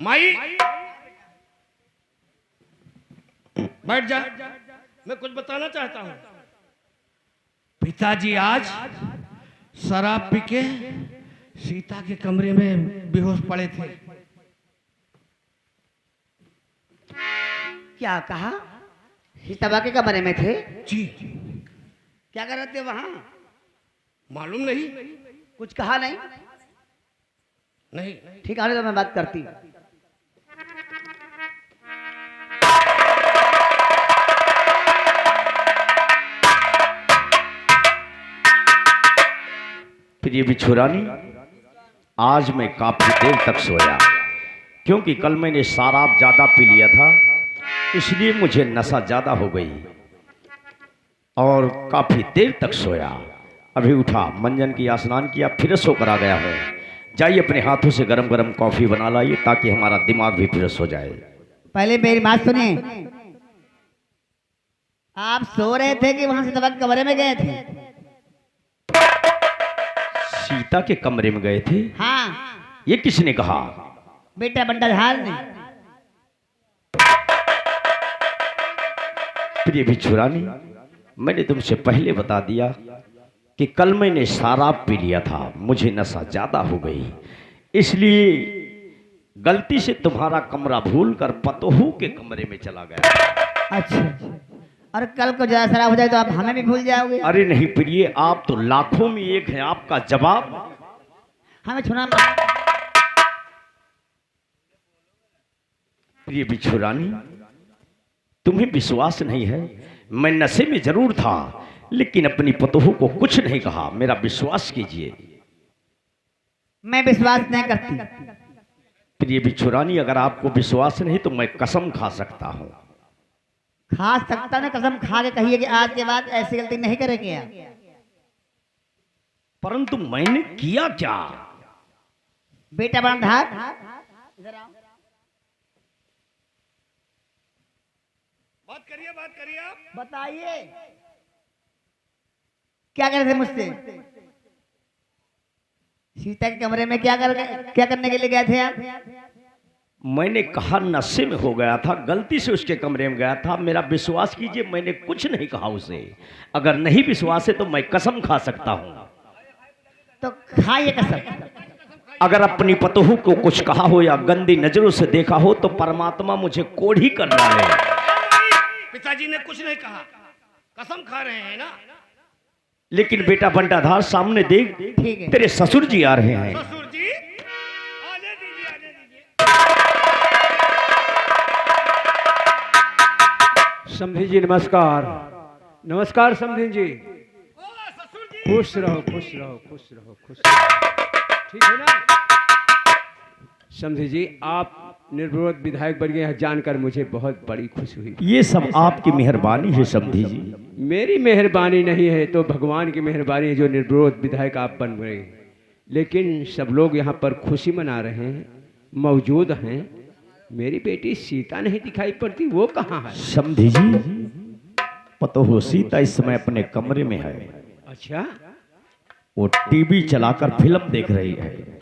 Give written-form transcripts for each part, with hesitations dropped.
माई बैठ जा, मैं कुछ बताना चाहता हूं। पिताजी आज शराब पी के सीता के कमरे में बेहोश पड़े थे। क्या कहा? सीता के कमरे में थे? जी। क्या कर रहे थे वहां? मालूम नहीं। कुछ कहा नहीं? नहीं। ठीक है, तो मैं बात करती हूँ। प्रिय बिछुरानी, आज मैं काफी देर तक सोया क्योंकि कल मैंने शराब ज्यादा पी लिया था, इसलिए मुझे नशा ज्यादा हो गई और काफी देर तक सोया। अभी उठा, मंजन की स्नान किया, फ्रेश होकर आ गया हूँ। जाइए अपने हाथों से गरम गरम कॉफी बना लाइए ताकि हमारा दिमाग भी फ्रेश हो जाए। पहले मेरी बात सुनिए। आप सो रहे थे कि वहां से तब कमरे में गए थे? सीता के कमरे में गए थे? हाँ। ये किसने कहा? बेटा बंटाधार ने। प्रिय बिछुरानी, मैंने तुमसे पहले बता दिया कि कल मैंने शराब पी लिया था, मुझे नशा ज्यादा हो गई, इसलिए गलती से तुम्हारा कमरा भूलकर पतोहू के कमरे में चला गया। अच्छा, और कल को ज्यादा शराब हो जाए तो आप हमें भी भूल जाओगे? अरे नहीं प्रिय, आप तो लाखों में एक हैं, आपका जवाब हमें छुना। प्रिय बिछुरानी, तुम्हें विश्वास नहीं है, मैं नशे में जरूर था लेकिन अपनी पतोहू को कुछ नहीं कहा। मेरा विश्वास कीजिए। मैं विश्वास नहीं करती। प्रिय बिछुरानी, अगर आपको विश्वास नहीं तो मैं कसम खा सकता हूं। खा सकता ना? कसम खा के कहिए कि आज के बाद ऐसी गलती नहीं करेंगे आप। परंतु मैंने किया क्या? बेटा बंटाधार, बात करिए आप। बताइए क्या कर रहे थे मुझसे? सीता के कमरे में क्या करने के लिए गए थे आप? मैंने कहा नशे में हो गया था, गलती से उसके कमरे में गया था। मेरा विश्वास कीजिए, मैंने कुछ नहीं कहा उसे। अगर नहीं विश्वास है तो मैं कसम खा सकता हूं। तो खाइए कसम। अगर अपनी पतोहू को कुछ कहा हो या गंदी नजरों से देखा हो तो परमात्मा मुझे कोढ़ी कर डाले। पिताजी ने कुछ नहीं कहा, कसम खा रहे हैं ना? लेकिन बेटा बंटाधार, सामने देख, ठीक है। तेरे ससुर जी आ रहे हैं। ससुर जी आने दीजिए। समधी जी नमस्कार। नमस्कार समधी जी। ससुर जी, खुश रहो खुश रहो खुश रहो खुश रहो। ठीक है ना समधी जी? आप निर्विरोध विधायक बन गए, यहाँ जानकर मुझे बहुत बड़ी खुशी हुई। ये सब आपकी मेहरबानी है समधी जी। मेरी मेहरबानी नहीं है तो भगवान की मेहरबानी है जो निर्विरोध विधायक आप बन गए। लेकिन सब लोग यहाँ पर खुशी मना रहे हैं, मौजूद हैं। मेरी बेटी सीता नहीं दिखाई पड़ती, वो कहाँ है? समधी जी, पतोहू सीता इस समय अपने कमरे में है। अच्छा, वो टीवी चलाकर फिल्म देख रही है।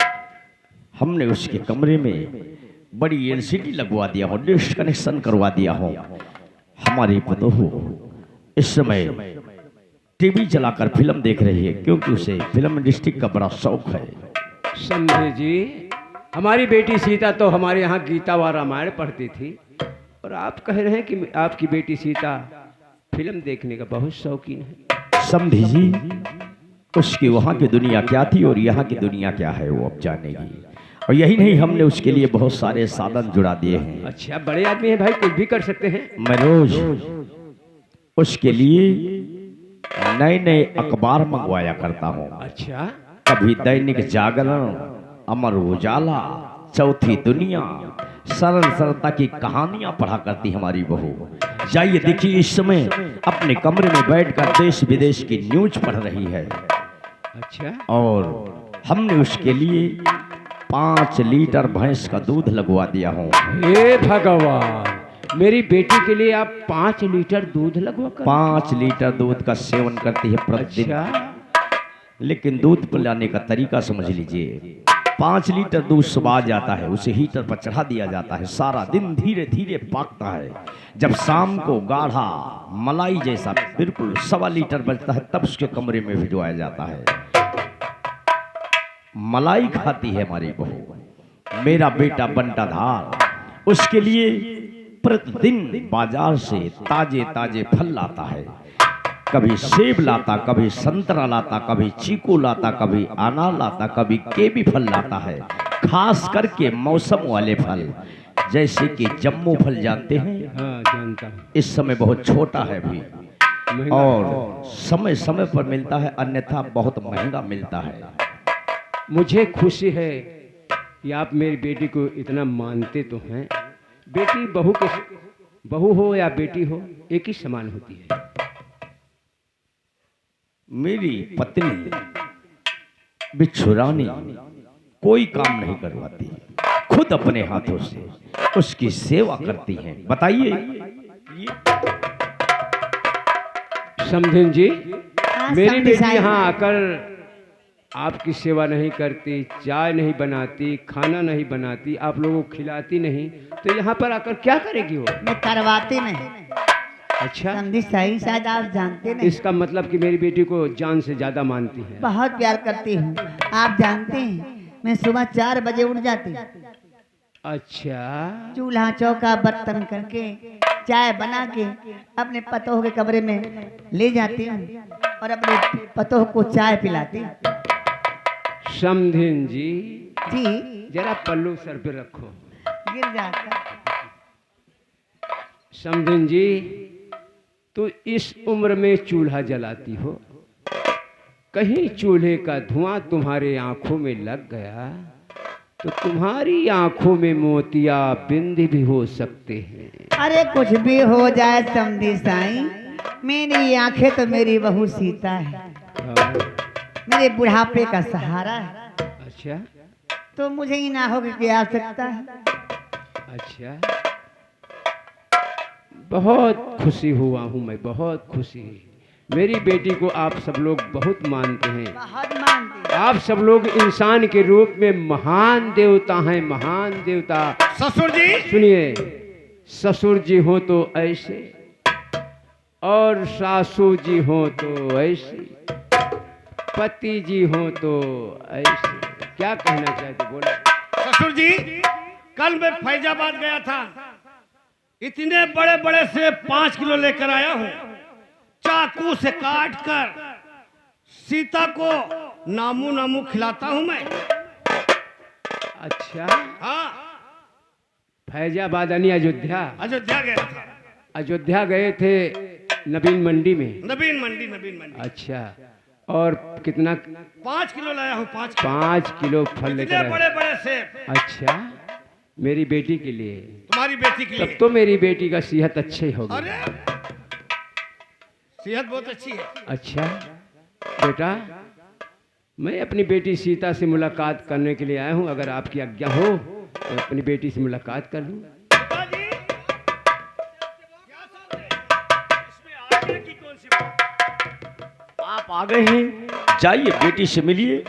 हमने उसके कमरे में बड़ी एलसीडी लगवा दिया हो, डिश कनेक्शन करवा दिया हो। हमारी पतोहू इस समय टीवी चलाकर फिल्म देख रही है क्योंकि उसे फिल्म इंडस्ट्री का बड़ा शौक है। समझे जी, हमारी बेटी सीता तो हमारे यहाँ गीता व रामायण पढ़ती थी और आप कह रहे हैं कि आपकी बेटी सीता फिल्म देखने का बहुत शौकीन है। समझी जी, उसकी वहाँ की दुनिया क्या थी और यहाँ की दुनिया क्या है वो अब जानेगी। और यही नहीं, हमने उसके लिए बहुत सारे साधन जुड़ा दिए हैं। अच्छा, बड़े आदमी हैं भाई, कुछ भी कर सकते हैं। मैं रोज उसके लिए नए नए अखबार मंगवाया करता हूँ। अच्छा, कभी दैनिक जागरण, अमर उजाला, चौथी दुनिया, सरल सरलता की कहानियां पढ़ा करती हमारी बहू। जाइए देखिए, इस समय अपने कमरे में बैठकर देश विदेश की न्यूज पढ़ रही है। अच्छा, और हमने उसके लिए 5 लीटर भैंस का दूध लगवा दिया हूँ। हे भगवान, मेरी बेटी के लिए आप 5 लीटर दूध लगवा कर? 5 लीटर दूध का सेवन करती है प्रतिदिन। अच्छा, लेकिन दूध पिलाने का तरीका समझ लीजिए। 5 लीटर दूध सुबह आ जाता है, उसे हीटर पर चढ़ा दिया जाता है। सारा दिन धीरे धीरे पाकता है। जब शाम को गाढ़ा मलाई जैसा बिल्कुल 1.25 लीटर बचता है, तब उसके कमरे में भिजवाया जाता है। मलाई खाती है हमारी बहू। मेरा बेटा बंटाधार उसके लिए प्रतिदिन बाजार से ताजे ताजे फल लाता है। कभी सेब लाता, कभी संतरा लाता, कभी चीकू लाता, कभी अनार लाता, कभी केवी फल लाता है। खास करके मौसम वाले फल, जैसे कि जम्मू फल जानते हैं। हाँ, जानता हूँ। इस समय बहुत छोटा है भी महंगा और समय समय पर मिलता है, अन्यथा बहुत महंगा मिलता है। मुझे खुशी है कि आप मेरी बेटी को इतना मानते तो हैं। बेटी बहू हो या बेटी हो, एक ही समान होती है। मेरी पत्नी बिच्छू रानी कोई काम नहीं करवाती, खुद अपने हाथों से उसकी सेवा करती हैं। बताइए। समधिन जी, हाँ, मेरी समधी बेटी साहब। यहाँ आकर आपकी सेवा नहीं करती, चाय नहीं बनाती, खाना नहीं बनाती, आप लोगों को खिलाती नहीं, तो यहाँ पर आकर क्या करेगी वो? मैं करवाती नहीं। अच्छा, समझी सही, शायद आप जानते नहीं। इसका मतलब कि मेरी बेटी को जान से ज्यादा मानती है। बहुत प्यार करती हूँ। आप जानते हैं, मैं सुबह 4 बजे उठ जाती, अच्छा, चूल्हा चौका बर्तन करके चाय बना के अपने पतोह के कमरे में ले जाती हूँ और अपने पतोह को चाय पिलाती हूँ। समधिन जी, जी, जरा पल्लू सर पे रखो। गिर जाता। समधिन जी, तो इस उम्र में चूल्हा जलाती हो, कहीं चूल्हे का धुआं तुम्हारे आंखों में लग गया तो तुम्हारी आंखों में मोतिया बिंद भी हो सकते हैं। अरे कुछ भी हो जाए समझी साईं, मेरी आंखें तो मेरी बहू सीता है, हाँ, मेरे बुढ़ापे का सहारा है, अच्छा तो मुझे ही ना होगी की आवश्यकता है। अच्छा, बहुत खुशी हुआ हूँ मैं, बहुत खुशी। मेरी बेटी को आप सब लोग बहुत मानते हैं। बहुत मानती। आप सब लोग इंसान के रूप में महान देवता हैं, महान देवता। ससुर जी, सुनिए, ससुर जी हो तो ऐसे और सासू जी हो तो ऐसे, पति जी हो तो ऐसे। क्या कहना चाहते, बोलो। ससुर जी, कल मैं फैजाबाद गया था, इतने बड़े बड़े से 5 किलो लेकर आया हूँ। चाकू से काट कर सीता को नामू नामू खिलाता हूँ मैं। अच्छा, हाँ, फैजाबाद यानी अयोध्या। अयोध्या गया था। अयोध्या गए थे नवीन मंडी में। नवीन मंडी। अच्छा, और कितना? 5 किलो लाया हूँ। 5 किलो। 5 किलो फल लेकर इतने आए। बड़े बड़े सेब। अच्छा, मेरी बेटी के लिए। तुम्हारी बेटी के तब लिए। तो मेरी बेटी का सेहत अच्छी होगी। अरे, सेहत बहुत अच्छी है। अच्छा बेटा, मैं अपनी बेटी सीता से मुलाकात करने के लिए आया हूँ। अगर आपकी आज्ञा हो तो अपनी बेटी से मुलाकात कर लूँ। पिताजी, क्या सोच रहे हैं? इसमें आगे की कौन सी बात? आप आ गए हैं, जाइए बेटी से मिलिए।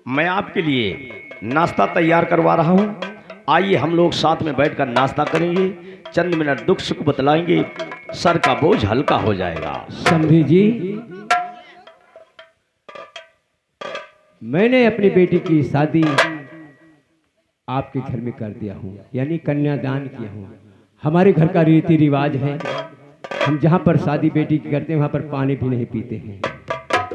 मैं आपके लिए नाश्ता तैयार करवा रहा हूँ। आइए हम लोग साथ में बैठकर नाश्ता करेंगे, चंद मिनट दुख सुख बतलाएंगे, सर का बोझ हल्का हो जाएगा। समधी जी, मैंने अपनी बेटी की शादी आपके घर में कर दिया हूँ, यानी कन्यादान किया हूँ। हमारे घर का रीति रिवाज है, हम जहाँ पर शादी बेटी की करते हैं वहाँ पर पानी भी नहीं पीते हैं।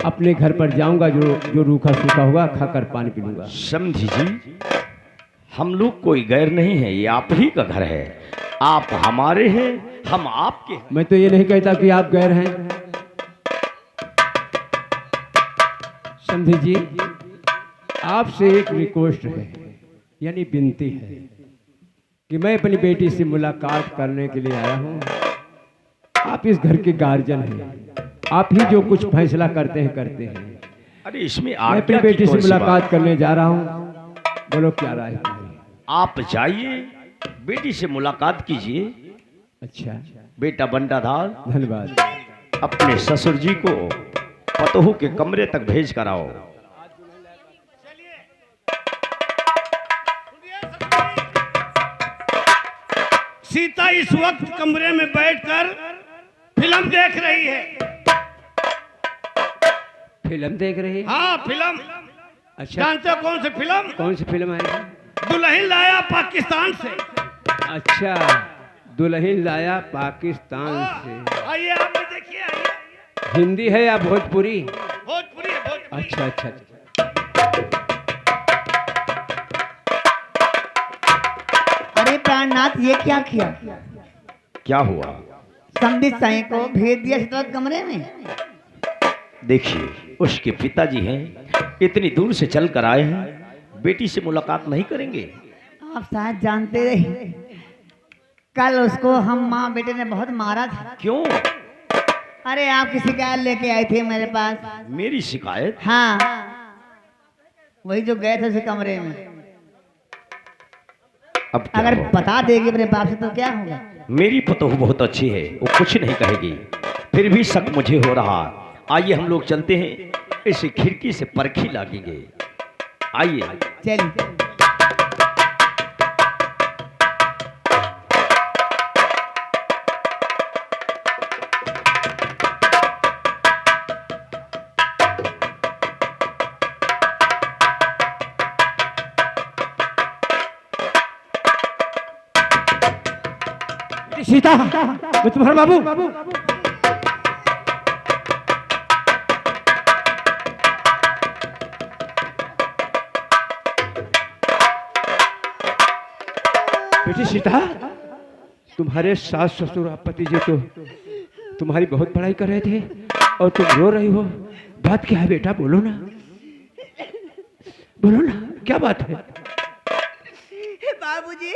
अपने घर पर जाऊंगा, जो रूखा सूखा होगा खाकर पानी पी लूंगा। समझी जी, हम लोग कोई गैर नहीं है, ये आप ही का घर है। आप हमारे हैं, हम आपके हैं। मैं तो ये नहीं कहता कि आप गैर हैं। समझी जी, आपसे एक रिक्वेस्ट है, यानी विनती है कि मैं अपनी बेटी से मुलाकात करने के लिए आया हूँ। आप इस घर के गार्जियन हैं, आप ही जो कुछ फैसला करते हैं। अरे इसमें मैं अपनी आज्ञा की बेटी से कौन सी बात? मुलाकात करने जा रहा हूँ, बोलो क्या राय है तुम्हारी? आप जाइए, बेटी से मुलाकात कीजिए। अच्छा, बेटा बंटाधार, धन्यवाद। अपने ससुर जी को पतोहू के कमरे तक भेज कर आओ। सीता इस वक्त कमरे में बैठकर फिल्म देख रही है। फिल्म देख रही है? हाँ, फिल्म। अच्छा, जानते हो कौन सी फिल्म? कौन सी फिल्म है? दुल्हन लाया पाकिस्तान से। अच्छा, दुल्हन लाया पाकिस्तान से। आइए, आप भी देखिए, आइए। हिंदी है या भोजपुरी? भोजपुरी है, भोजपुरी। अच्छा अच्छा। अरे प्राणनाथ, ये क्या किया? क्या हुआ? समधी साईं को भेज दिया शीतल कमरे में। देखिए, उसके पिताजी हैं, इतनी दूर से चल कर आए हैं, बेटी से मुलाकात नहीं करेंगे? आप शायद जानते रहे, कल उसको हम माँ बेटे ने बहुत मारा था। क्यों? अरे आपकी शिकायत लेके आए थे मेरे पास। मेरी शिकायत? हाँ, वही जो गए थे उस कमरे में। अब क्या अगर होगा? बता देगी अपने बाप से तो क्या होगा? मेरी पतोह बहुत अच्छी है, वो कुछ नहीं कहेगी, फिर भी शक मुझे हो रहा। आइए हम लोग चलते हैं, इसे खिड़की से परखी लागेंगे। आइए। चलिए। सीता, मैं तुम्हारा बाबू। बेटी सीता, तुम्हारे सास ससुर और पति जी तो तुम्हारी बहुत बड़ाई कर रहे थे और तुम रो रही हो। बात क्या है बेटा? बोलो ना, बोलो ना, क्या बात है? बाबूजी,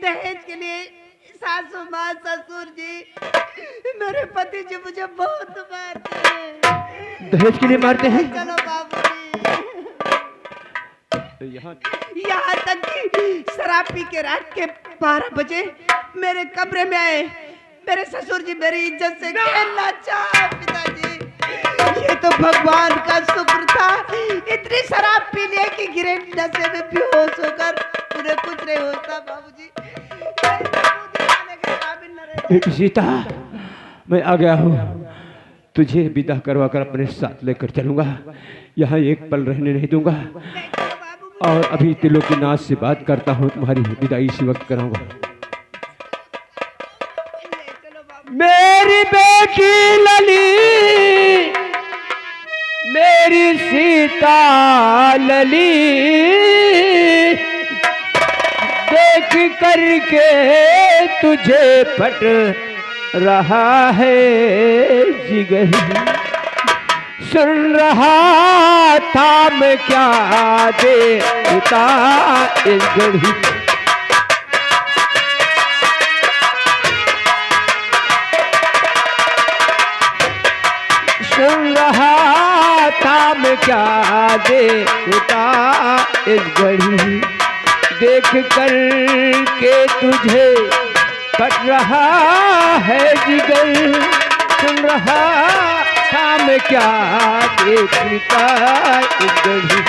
दहेज के लिए सासू माँ ससुर जी मेरे पति जी मुझे बहुत मारते हैं। दहेज के लिए मारते हैं? चलो बाबूजी। यहाँ तक कि शराब पी के रात के 12 बजे मेरे कमरे में आए। मेरे ससुर जी मेरी इज्जत से खेलना चाहे। पिताजी, ये तो भगवान का शुक्र था, इतनी शराब पी लिए कि गिरे नशे में बेहोश होकर उन्हें कुछ नहीं होता। बाबूजी, बेटी सीता, मैं आ गया हूँ, तुझे विदा करवा कर अपने साथ लेकर चलूंगा। यहाँ एक पल रहने नहीं दूंगा और अभी त्रिलोकीनाथ से बात करता हूँ, तुम्हारी विदाई इसी वक्त कराऊंगा। मेरी बेटी लली, मेरी सीता लली, देख करके तुझे फट रहा है जिगर। सुन रहा था मैं क्या देता इस घड़ी। सुन रहा था मैं क्या देता इस घड़ी। देख कर के तुझे कट रहा है जिगर। सुन रहा था मैं क्या देखता इस घड़ी।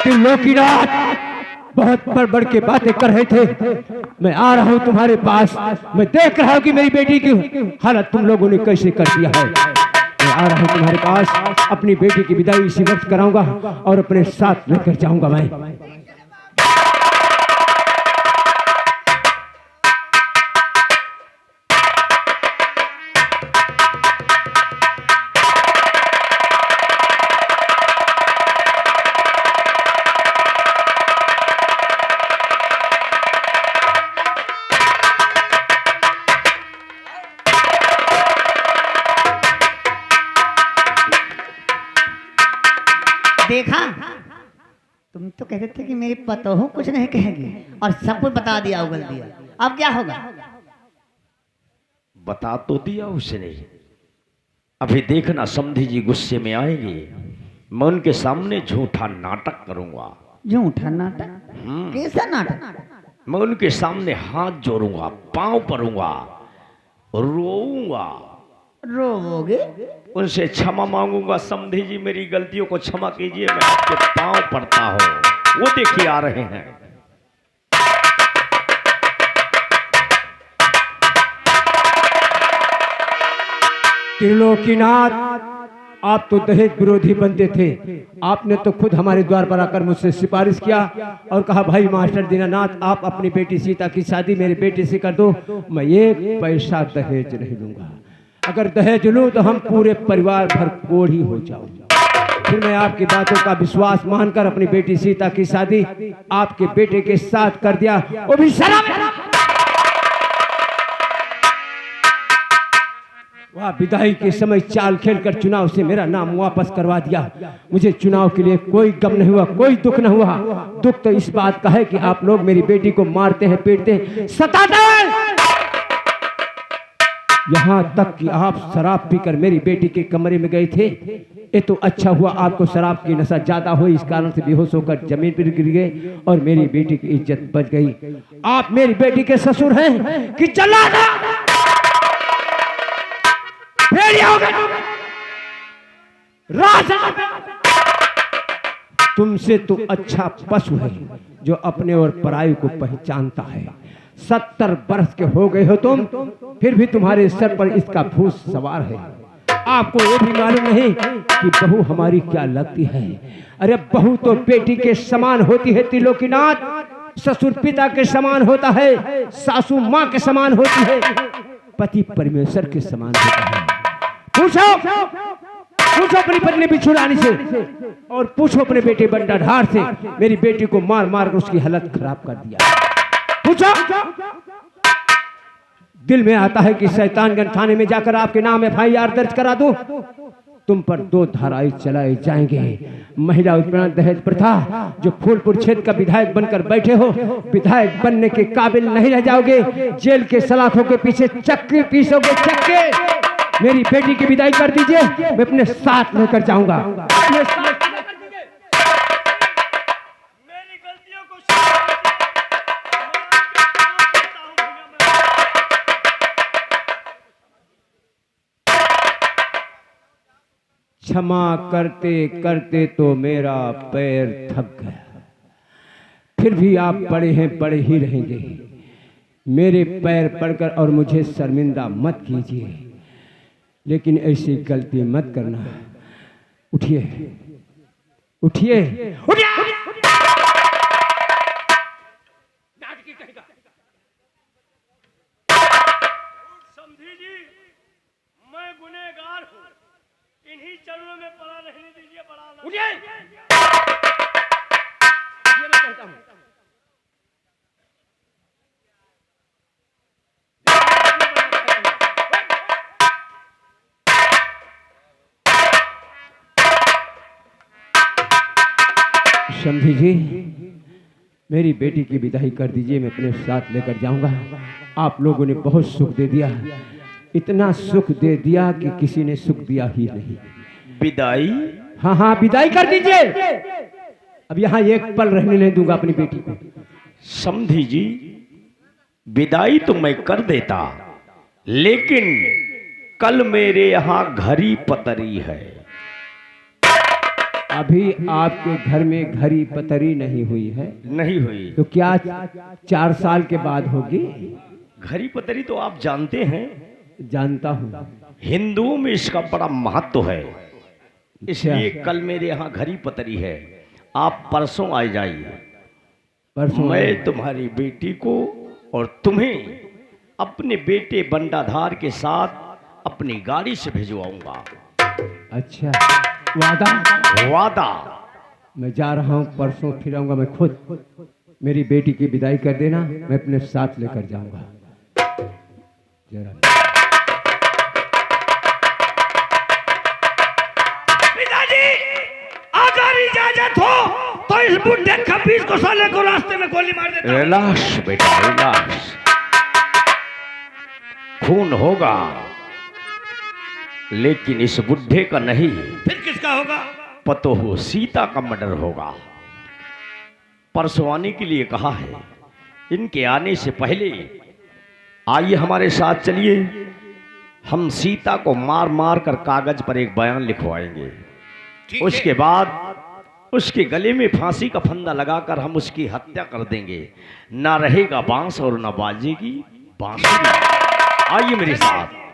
त्रिलोकीनाथ बहुत बढ़ के बातें कर रहे थे। मैं आ रहा हूं तुम्हारे पास। मैं देख रहा हूं कि मेरी बेटी की हालत तुम लोगों ने कैसे कर दिया है। मैं आ रहा हूं तुम्हारे पास, अपनी बेटी की विदाई इसी वक्त कराऊंगा और अपने साथ लेकर जाऊंगा मैं। देखा, तुम तो कहते थे कि मेरी पतोह कुछ नहीं कहेगी और सब कुछ बता दिया, उगल दिया। अब क्या होगा? बता तो दिया उसने, अभी देखना समधी जी गुस्से में आएंगे। मैं उनके सामने झूठा नाटक करूंगा। झूठा नाटक? कैसा नाटक? मैं उनके सामने हाथ जोड़ूंगा, पांव पड़ूंगा, रोऊंगा। रोवोगे? उनसे क्षमा मांगूंगा। समधी जी मेरी गलतियों को क्षमा कीजिए, मैं आपके पांव पड़ता हूं। वो देखिए आ रहे हैं। त्रिलोकीनाथ, आप तो दहेज विरोधी बनते थे। आपने तो खुद हमारे द्वार पर आकर मुझसे सिफारिश किया और कहा भाई मास्टर दीनानाथ, आप अपनी बेटी सीता की शादी मेरे बेटे से कर दो, मैं एक पैसा दहेज नहीं लूंगा। अगर दहेज लूं तो हम पूरे परिवार भर कोढ़ी हो जाऊंगा। फिर मैं आपकी बातों का विश्वास मानकर अपनी बेटी सीता की शादी आपके बेटे के साथ कर दिया, वो भी शराब। वह विदाई के समय चाल खेलकर चुनाव से मेरा नाम वापस करवा दिया। मुझे चुनाव के लिए कोई गम नहीं हुआ, कोई दुख न हुआ। दुख तो इस बात का है कि आप लोग मेरी बेटी को मारते हैं, पीटते हैं, सताते हैं। यहाँ तक कि आप शराब पीकर मेरी बेटी के कमरे में गए थे। ये तो अच्छा हुआ आपको शराब की नशा ज्यादा हुई, इस कारण से बेहोश होकर जमीन पर गिर गए और मेरी बेटी की इज्जत बच गई। आप मेरी बेटी के ससुर हैं कि चला तुमसे तो अच्छा पशु है जो अपने और पराई को पहचानता है। 70 वर्ष के हो गए हो तुम, फिर भी तुम्हारे सर पर इसका फूस सवार है। आपको ये भी मालूम नहीं कि बहू हमारी क्या लगती है। अरे बहू तो बेटी के समान होती है त्रिलोकीनाथ। ससुर पिता के समान होता है, सासू माँ के समान होती है, पति परमेश्वर के समान होता है। पूछो अपनी पत्नी बिच्छू रानी से और पूछो अपने बेटे बंडाधार से, मेरी बेटी को मार मार कर उसकी हालत खराब कर दिया। पूछो। दिल में आता है कि शैतानगंज थाने में जाकर आपके नाम FIR दर्ज करा दूं। तुम पर 2 धाराएं चलाए जाएंगे। महिला उत्पीड़न दहेज प्रथा, जो फूलपुर क्षेत्र का विधायक बनकर बैठे हो, विधायक बनने के काबिल नहीं रह जाओगे। जेल के सलाखों के पीछे चक्की पीसोगे, चक्के। मेरी बेटी की विदाई कर दीजिए, मैं अपने साथ लेकर जाऊंगा। अपने साथ मेरी गलतियों को क्षमा करते करते तो मेरा पैर थक गया। फिर भी आप बड़े हैं, बड़े ही रहेंगे। मेरे पैर पड़कर और मुझे शर्मिंदा मत कीजिए, लेकिन ऐसी गलती मत करना। उठिए, उठिए, उठिए। समझी जी, मैं गुनहगार हूँ, इन्हीं चरणों में पड़ा रहने दीजिए। बड़ा उठिए। ये मैं कहता हूँ। समझी जी, मेरी बेटी की विदाई कर दीजिए, मैं अपने साथ लेकर जाऊंगा। आप लोगों ने बहुत सुख दे दिया, इतना सुख दे दिया कि किसी ने सुख दिया ही नहीं। विदाई? हाँ हाँ, विदाई कर दीजिए। अब यहाँ एक पल रहने नहीं दूंगा अपनी बेटी को। समधी जी, विदाई तो मैं कर देता, लेकिन कल मेरे यहाँ घड़ी पतरी है। अभी आपके घर में घड़ी पतरी नहीं हुई है? नहीं हुई। तो क्या 4 साल के बाद होगी? घड़ी पतरी तो आप जानते हैं। जानता हूँ। हिंदुओं में इसका बड़ा महत्व है, इसलिए कल मेरे यहाँ घड़ी पतरी है। आप परसों आ जाइए। परसों? मैं तुम्हारी बेटी को और तुम्हें अपने बेटे बंडाधार के साथ अपनी गाड़ी से भिजवाऊंगा। अच्छा, वादा? वादा। मैं जा रहा हूँ, परसों फिर आऊंगा मैं खुद। मेरी बेटी की विदाई कर देना, मैं अपने साथ लेकर जाऊंगा। जरा पिताजी, अगर इजाजत हो तो इस बुढ़े खबीज को साले को रास्ते में गोली मार देता हूं। रिलैक्स बेटा, रिलैक्स। खून होगा, लेकिन इस बुढ़े का नहीं। फिर किसका होगा? पतोह सीता का मर्डर होगा। परसों आने के लिए कहा है। इनके आने से पहले आइए हमारे साथ चलिए, हम सीता को मार मार कर कागज पर एक बयान लिखवाएंगे। उसके बाद उसके गले में फांसी का फंदा लगाकर हम उसकी हत्या कर देंगे। ना रहेगा बांस और ना बाजेगी बांसुरी। आइए मेरे साथ।